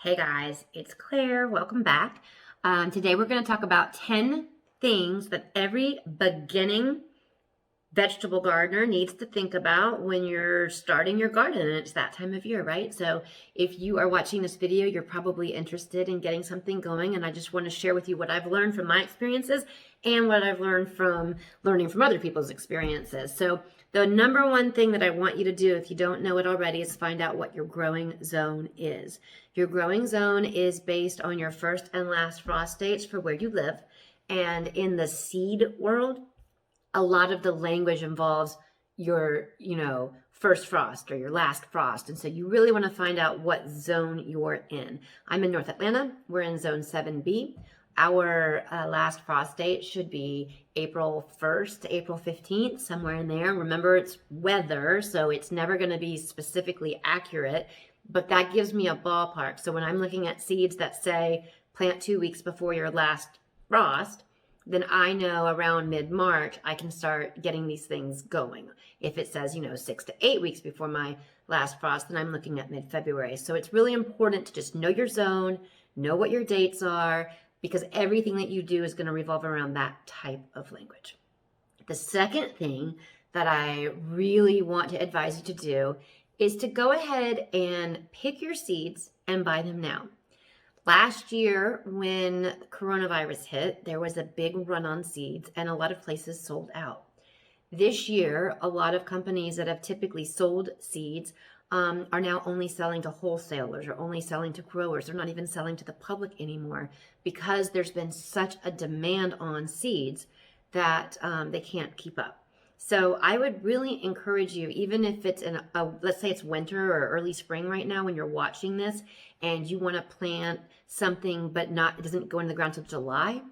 Hey guys, it's Claire. Welcome back. Today we're going to talk about 10 things that every beginning vegetable gardener needs to think about when you're starting your garden, and it's that time of year, right? So if you are watching this video, you're probably interested in getting something going, and I just want to share with you what I've learned from my experiences and what I've learned from learning from other people's experiences. So the number one thing that I want you to do, if you don't know it already, is find out what your growing zone is. Your growing zone is based on your first and last frost dates for where you live. And in the seed world, a lot of the language involves your, first frost or your last frost. And so you really want to find out what zone you're in. I'm in North Atlanta. We're in zone 7B. Our last frost date should be April 1st to April 15th, somewhere in there. Remember, it's weather, so it's never going to be specifically accurate, but that gives me a ballpark. So when I'm looking at seeds that say plant 2 weeks before your last frost, then I know around mid-March I can start getting these things going. If it says, 6 to 8 weeks before my last frost, then I'm looking at mid-February. So it's really important to just know your zone, know what your dates are, because everything that you do is going to revolve around that type of language. The second thing that I really want to advise you to do is to go ahead and pick your seeds and buy them now. Last year, when coronavirus hit, there was a big run on seeds and a lot of places sold out. This year, a lot of companies that have typically sold seeds are now only selling to wholesalers or only selling to growers. They're not even selling to the public anymore because there's been such a demand on seeds that they can't keep up. So I would really encourage you, even if it's in let's say it's winter or early spring right now when you're watching this and you want to plant something but it doesn't go in the ground till July,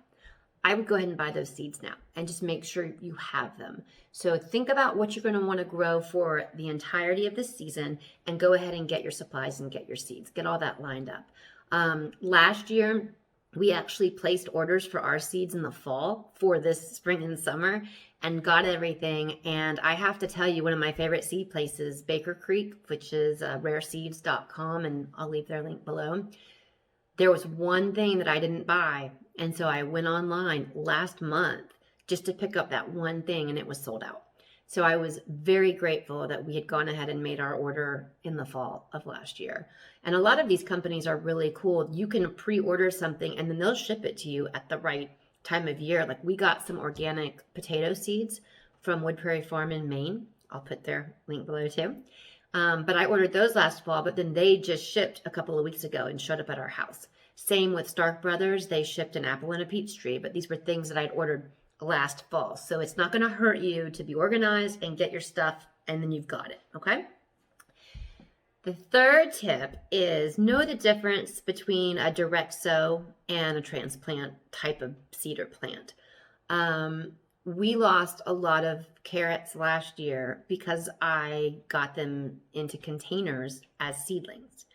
I would go ahead and buy those seeds now and just make sure you have them. So think about what you're going to want to grow for the entirety of this season and go ahead and get your supplies and get your seeds. Get all that lined up. Last year, we actually placed orders for our seeds in the fall for this spring and summer and got everything. And I have to tell you, one of my favorite seed places, Baker Creek, which is rareseeds.com, and I'll leave their link below. There was one thing that I didn't buy, and so I went online last month just to pick up that one thing, and it was sold out. So I was very grateful that we had gone ahead and made our order in the fall of last year. And a lot of these companies are really cool. You can pre-order something, and then they'll ship it to you at the right time of year. Like we got some organic potato seeds from Wood Prairie Farm in Maine. I'll put their link below too. But I ordered those last fall, but then they just shipped a couple of weeks ago and showed up at our house. Same with Stark Brothers. They shipped an apple and a peach tree, but these were things that I'd ordered last fall. So it's not going to hurt you to be organized and get your stuff, and then you've got it, okay? The third tip is know the difference between a direct sow and a transplant type of seed or plant. We lost a lot of carrots last year because I got them into containers as seedlings,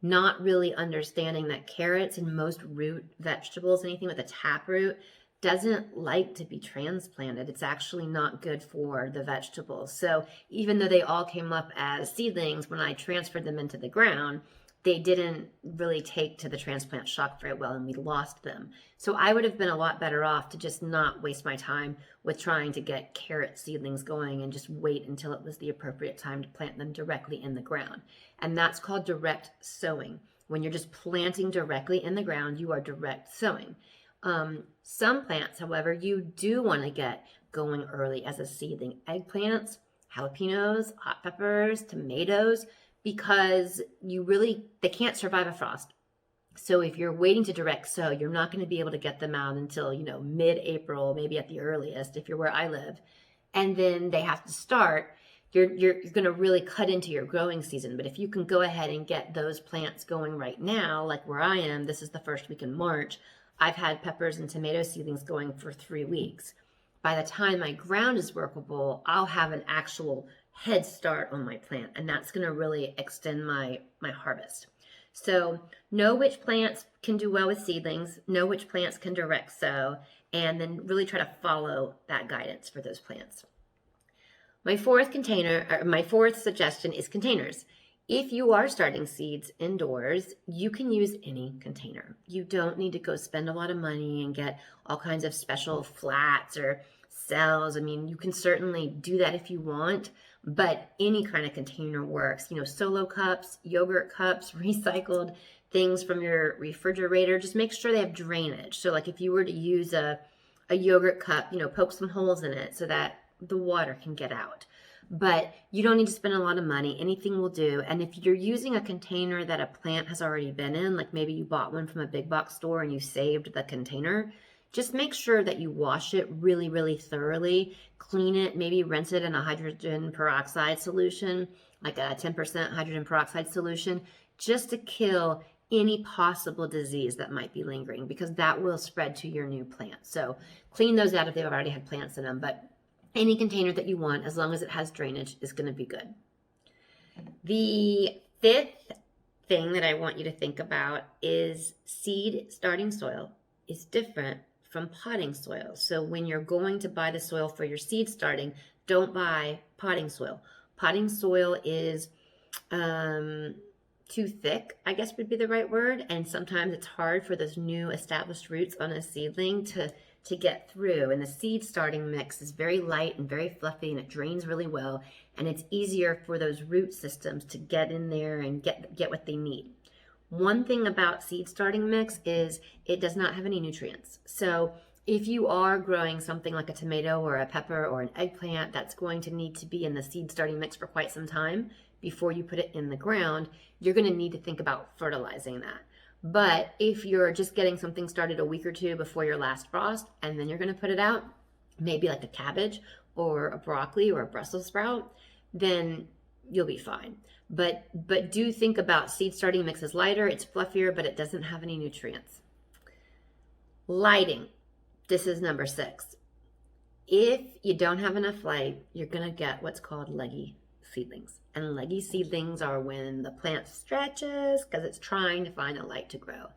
not really understanding that carrots and most root vegetables, anything with a taproot, doesn't like to be transplanted. It's actually not good for the vegetables. So even though they all came up as seedlings, when I transferred them into the ground, they didn't really take to the transplant shock very well, and we lost them. So I would have been a lot better off to just not waste my time with trying to get carrot seedlings going and just wait until it was the appropriate time to plant them directly in the ground. And that's called direct sowing. When you're just planting directly in the ground, you are direct sowing. Some plants, however, you do want to get going early as a seedling. Eggplants, jalapenos, hot peppers, tomatoes, because they can't survive a frost. So if you're waiting to direct sow, you're not going to be able to get them out until, mid-April, maybe at the earliest, if you're where I live. And then they have to start. You're going to really cut into your growing season. But if you can go ahead and get those plants going right now, like where I am, this is the first week in March, I've had peppers and tomato seedlings going for 3 weeks. By the time my ground is workable, I'll have an actual head start on my plant, and that's going to really extend my harvest. So know which plants can do well with seedlings, know which plants can direct sow, and then really try to follow that guidance for those plants. My fourth suggestion is containers. If you are starting seeds indoors, you can use any container. You don't need to go spend a lot of money and get all kinds of special flats or cells. I mean, you can certainly do that if you want, but any kind of container works. You know, solo cups, yogurt cups, recycled things from your refrigerator. Just make sure they have drainage. So like if you were to use a yogurt cup, you know, poke some holes in it so that the water can get out. But you don't need to spend a lot of money. Anything will do. And if you're using a container that a plant has already been in, like maybe you bought one from a big box store and you saved the container, just make sure that you wash it really, really thoroughly, clean it, maybe rinse it in a hydrogen peroxide solution, like a 10% hydrogen peroxide solution, just to kill any possible disease that might be lingering, because that will spread to your new plant. So clean those out if they've already had plants in them. But any container that you want, as long as it has drainage, is going to be good. The fifth thing that I want you to think about is seed starting soil is different from potting soil. So when you're going to buy the soil for your seed starting, don't buy potting soil. Potting soil is too thick, I guess would be the right word. And sometimes it's hard for those new established roots on a seedling to get through. And the seed starting mix is very light and very fluffy, and it drains really well. And it's easier for those root systems to get in there and get what they need. One thing about seed starting mix is it does not have any nutrients. So if you are growing something like a tomato or a pepper or an eggplant that's going to need to be in the seed starting mix for quite some time before you put it in the ground, you're going to need to think about fertilizing that. But if you're just getting something started a week or two before your last frost, and then you're going to put it out, maybe like a cabbage or a broccoli or a Brussels sprout, then you'll be fine. But do think about seed starting mix is lighter, it's fluffier, but it doesn't have any nutrients. Lighting. This is number 6. If you don't have enough light, you're going to get what's called leggy seedlings. And leggy seedlings are when the plant stretches because it's trying to find a light to grow.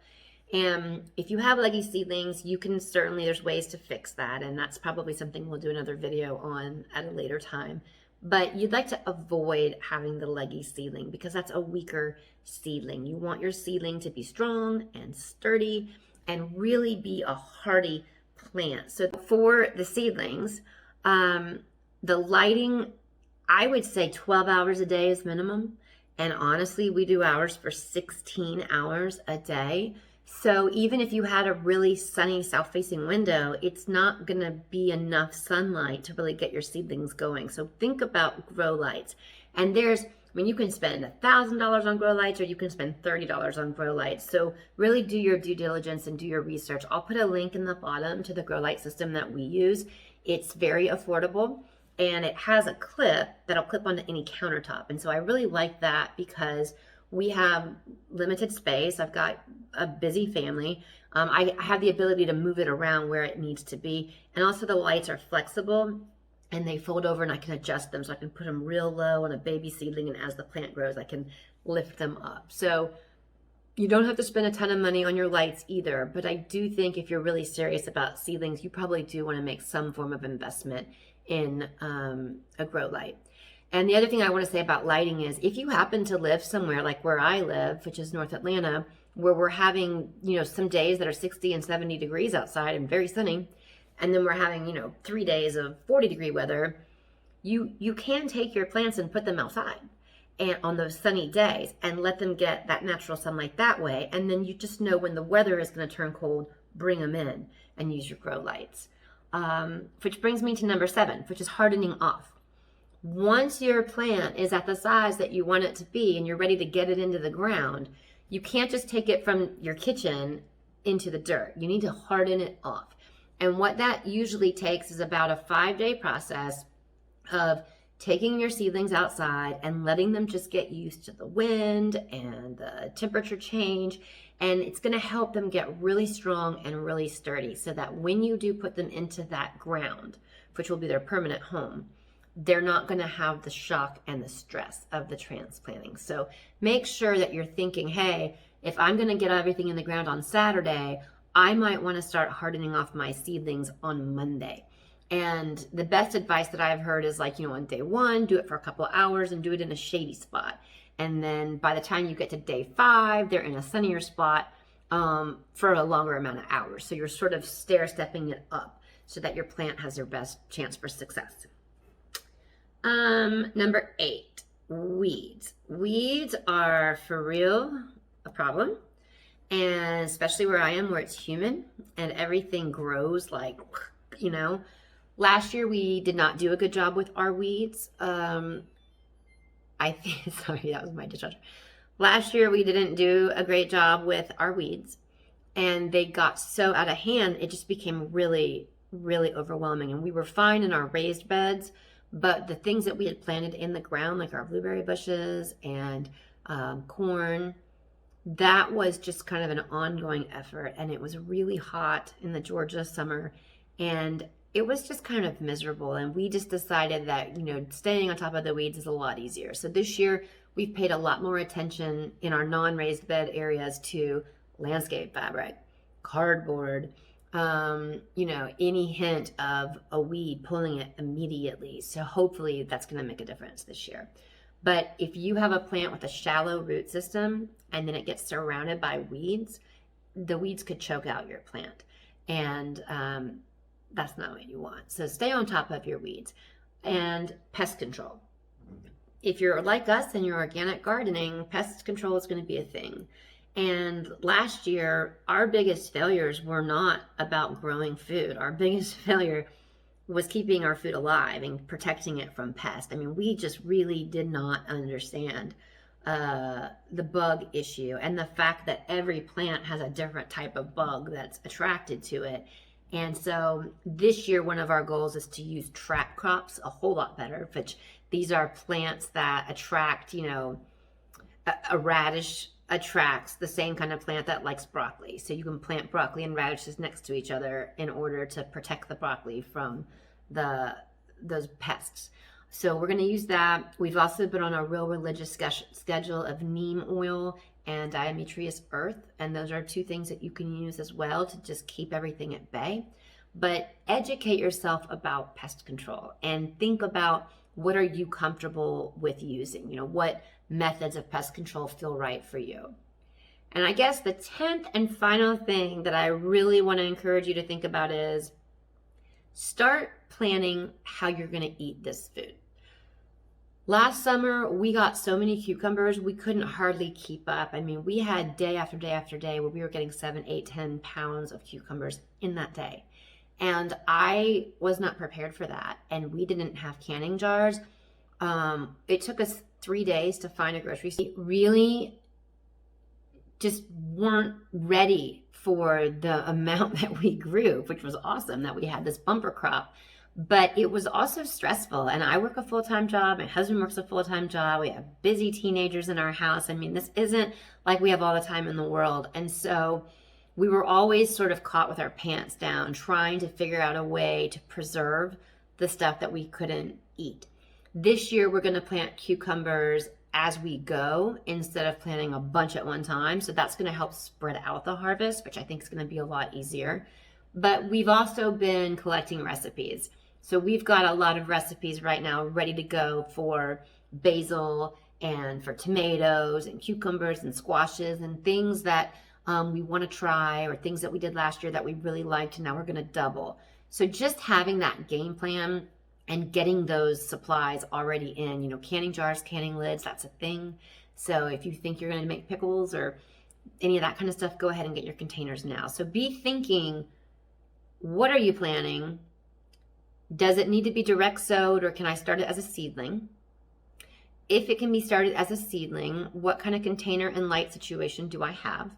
And if you have leggy seedlings, you can certainly, there's ways to fix that. And that's probably something we'll do another video on at a later time. But you'd like to avoid having the leggy seedling because that's a weaker seedling. You want your seedling to be strong and sturdy and really be a hardy plant. So for the seedlings, the lighting, I would say 12 hours a day is minimum. And honestly, we do ours for 16 hours a day. So even if you had a really sunny south-facing window, it's not going to be enough sunlight to really get your seedlings going. So think about grow lights. And you can spend $1,000 on grow lights or you can spend $30 on grow lights. So really do your due diligence and do your research. I'll put a link in the bottom to the grow light system that we use. It's very affordable. And it has a clip that'll clip onto any countertop. And so I really like that because we have limited space. I've got a busy family. I have the ability to move it around where it needs to be. And also the lights are flexible and they fold over and I can adjust them. So I can put them real low on a baby seedling. And as the plant grows, I can lift them up. So you don't have to spend a ton of money on your lights either. But I do think if you're really serious about seedlings, you probably do want to make some form of investment in a grow light. And the other thing I want to say about lighting is if you happen to live somewhere like where I live, which is North Atlanta, where we're having, some days that are 60 and 70 degrees outside and very sunny, and then we're having, 3 days of 40-degree weather, you can take your plants and put them outside and on those sunny days and let them get that natural sunlight that way. And then you just know when the weather is going to turn cold, bring them in and use your grow lights. Which brings me to number 7, which is hardening off. Once your plant is at the size that you want it to be and you're ready to get it into the ground, you can't just take it from your kitchen into the dirt. You need to harden it off. And what that usually takes is about a 5-day process of taking your seedlings outside and letting them just get used to the wind and the temperature change. And it's going to help them get really strong and really sturdy so that when you do put them into that ground, which will be their permanent home, they're not going to have the shock and the stress of the transplanting. So make sure that you're thinking, hey, if I'm going to get everything in the ground on Saturday, I might want to start hardening off my seedlings on Monday. And the best advice that I've heard is on day 1, do it for a couple of hours and do it in a shady spot. And then by the time you get to day 5, they're in a sunnier spot for a longer amount of hours. So you're sort of stair-stepping it up so that your plant has their best chance for success. Number 8, weeds. Weeds are for real a problem. And especially where I am, where it's humid and everything grows like, you know. Last year we did not do a good job with our weeds. Sorry, that was my dishwasher. Last year we didn't do a great job with our weeds, and they got so out of hand, it just became really, really overwhelming. And we were fine in our raised beds, but the things that we had planted in the ground, like our blueberry bushes and corn, that was just kind of an ongoing effort. And it was really hot in the Georgia summer, and it was just kind of miserable. And we just decided that, you know, staying on top of the weeds is a lot easier. So this year we've paid a lot more attention in our non-raised bed areas to landscape fabric, cardboard, you know, any hint of a weed, pulling it immediately. So hopefully that's going to make a difference this year. But if you have a plant with a shallow root system and then it gets surrounded by weeds, the weeds could choke out your plant. And that's not what you want. So stay on top of your weeds. And pest control. If you're like us and you're organic gardening, pest control is going to be a thing. And last year, our biggest failures were not about growing food. Our biggest failure was keeping our food alive and protecting it from pests. I mean, we just really did not understand the bug issue and the fact that every plant has a different type of bug that's attracted to it. And so this year, one of our goals is to use trap crops a whole lot better, which these are plants that attract, you know, a radish attracts the same kind of plant that likes broccoli. So you can plant broccoli and radishes next to each other in order to protect the broccoli from those pests. So we're going to use that. We've also been on a real religious schedule of neem oil and diatomaceous earth, and those are 2 things that you can use as well to just keep everything at bay. But educate yourself about pest control and think about, what are you comfortable with using? You know, what methods of pest control feel right for you? And I guess the 10th and final thing that I really want to encourage you to think about is start planning how you're going to eat this food. Last summer, we got so many cucumbers, we couldn't hardly keep up. I mean, we had day after day after day where we were getting 7, 8, 10 pounds of cucumbers in that day. And I was not prepared for that. And we didn't have canning jars. It took us 3 days to find a grocery store. We really just weren't ready for the amount that we grew, which was awesome that we had this bumper crop. But it was also stressful. And I work a full-time job. My husband works a full-time job. We have busy teenagers in our house. I mean, this isn't like we have all the time in the world. And so we were always sort of caught with our pants down, trying to figure out a way to preserve the stuff that we couldn't eat. This year, we're going to plant cucumbers as we go instead of planting a bunch at one time. So that's going to help spread out the harvest, which I think is going to be a lot easier. But we've also been collecting recipes. So we've got a lot of recipes right now ready to go for basil and for tomatoes and cucumbers and squashes and things that we want to try, or things that we did last year that we really liked, and now we're going to double. So just having that game plan and getting those supplies already in, you know, canning jars, canning lids, that's a thing. So if you think you're going to make pickles or any of that kind of stuff, go ahead and get your containers now. So be thinking, what are you planning? Does it need to be direct sowed, or can I start it as a seedling? If it can be started as a seedling, what kind of container and light situation do I have?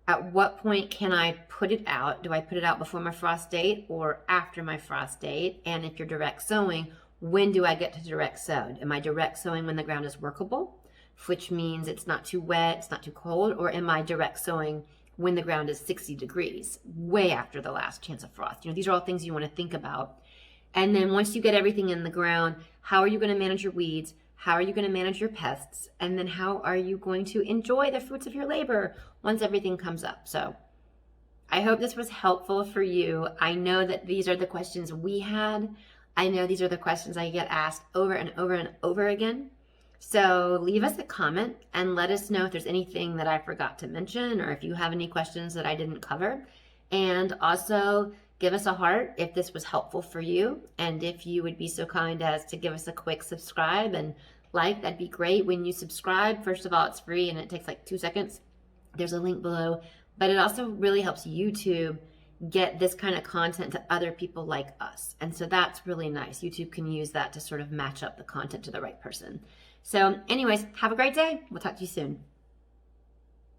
At what point can I put it out? Do I put it out before my frost date or after my frost date? And if you're direct sowing, when do I get to direct sow? Am I direct sowing when the ground is workable, which means it's not too wet, it's not too cold? Or am I direct sowing when the ground is 60 degrees, way after the last chance of frost? You know, these are all things you want to think about. And then once you get everything in the ground, how are you going to manage your weeds? How are you going to manage your pests? And then how are you going to enjoy the fruits of your labor once everything comes up? So I hope this was helpful for you. I know that these are the questions we had. I know these are the questions I get asked over and over and over again. So leave us a comment and let us know if there's anything that I forgot to mention or if you have any questions that I didn't cover. And also give us a heart if this was helpful for you. And if you would be so kind as to give us a quick subscribe and like, that'd be great. When you subscribe, first of all, it's free and it takes like 2 seconds. There's a link below, but it also really helps YouTube get this kind of content to other people like us. And so that's really nice. YouTube can use that to sort of match up the content to the right person. So anyways, have a great day. We'll talk to you soon.